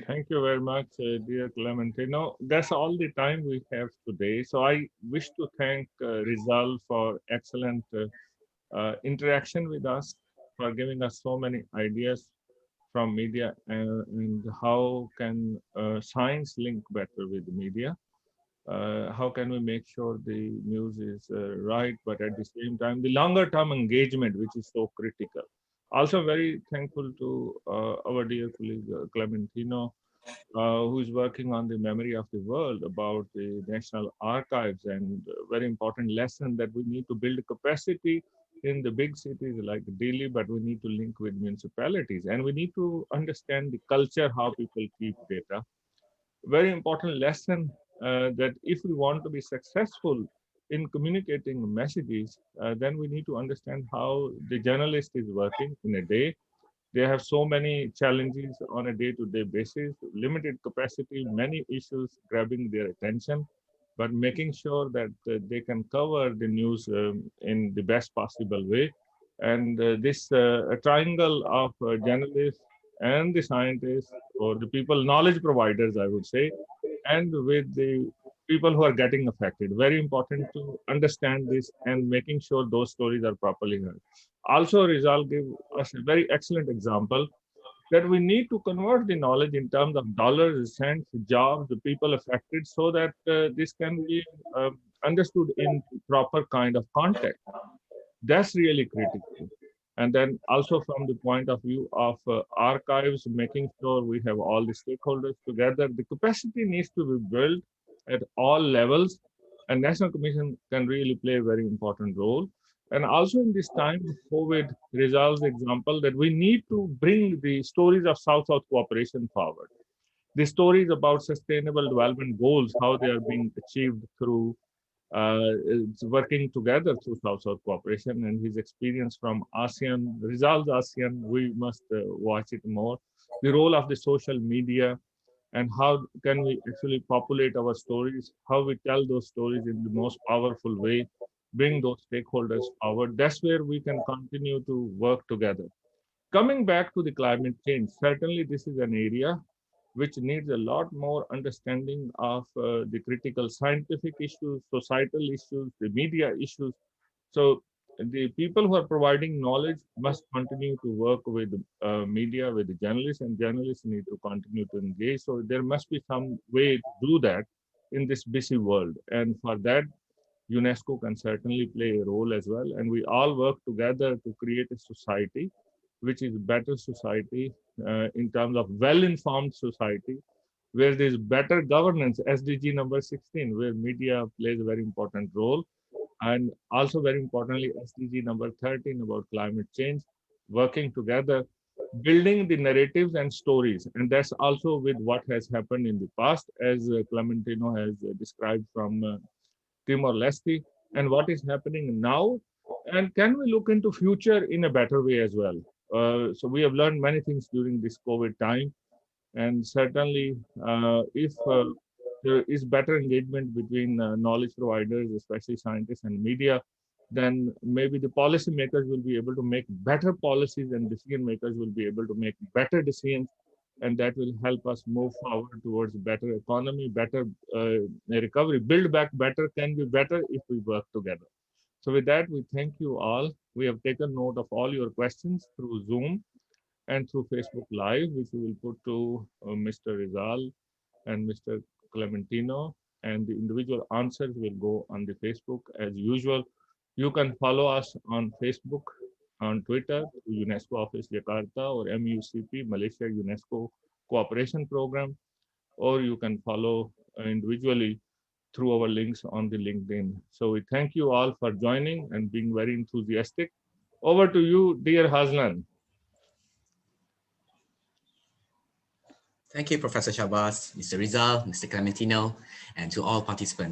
Thank you very much, dear Clementino. That's all the time we have today. So I wish to thank Rizal for excellent interaction with us, for giving us so many ideas from media and how can science link better with media. How can we make sure the news is right, but at the same time, the longer term engagement, which is so critical. Also, very thankful to our dear colleague Clementino, who is working on the memory of the world about the national archives and very important lesson that we need to build capacity in the big cities like Delhi, but we need to link with municipalities and we need to understand the culture, how people keep data. Very important lesson that if we want to be successful in communicating messages, then we need to understand how the journalist is working in a day. They have so many challenges on a day-to-day basis, limited capacity, many issues grabbing their attention, but making sure that they can cover the news in the best possible way. And this triangle of journalists and the scientists or the people, knowledge providers, I would say, and with the people who are getting affected. Very important to understand this and making sure those stories are properly heard. Also, Rizal gave us a very excellent example that we need to convert the knowledge in terms of dollars, cents, jobs, the people affected, so that this can be uh, understood in proper kind of context. That's really critical. And then also from the point of view of archives, making sure we have all the stakeholders together, the capacity needs to be built at all levels, and National Commission can really play a very important role. And also in this time of COVID results example that we need to bring the stories of South-South cooperation forward. The stories about sustainable development goals, how they are being achieved through it's working together through South-South cooperation, and his experience from ASEAN, resolves ASEAN, we must watch it more. The role of the social media and how can we actually populate our stories, how we tell those stories in the most powerful way, bring those stakeholders forward. That's where we can continue to work together. Coming back to the climate change, certainly this is an area which needs a lot more understanding of the critical scientific issues, societal issues, the media issues. So the people who are providing knowledge must continue to work with media, with the journalists, and journalists need to continue to engage. So there must be some way to do that in this busy world. And for that, UNESCO can certainly play a role as well. And we all work together to create a society which is better society in terms of well-informed society, where there's better governance, SDG number 16, where media plays a very important role. And also very importantly, SDG number 13 about climate change, working together, building the narratives and stories. And that's also with what has happened in the past, as Clementino has described from Timor-Leste, and what is happening now, and can we look into future in a better way as well? So we have learned many things during this COVID time, and certainly if there is better engagement between knowledge providers, especially scientists and media, then maybe the policymakers will be able to make better policies and decision makers will be able to make better decisions, and that will help us move forward towards better economy, better recovery. Build back better can be better if we work together. So with that, we thank you all. We have taken note of all your questions through Zoom and through Facebook Live, which we will put to Mr. Rizal and Mr. Clementino, and the individual answers will go on the Facebook as usual. You can follow us on Facebook, on Twitter, UNESCO Office Jakarta or MUCP, Malaysia UNESCO Cooperation Program, or you can follow individually through our links on the LinkedIn. So we thank you all for joining and being very enthusiastic. Over to you, dear Haslan. Thank you, Professor Shabazz, Mr. Rizal, Mr. Clementino, and to all participants.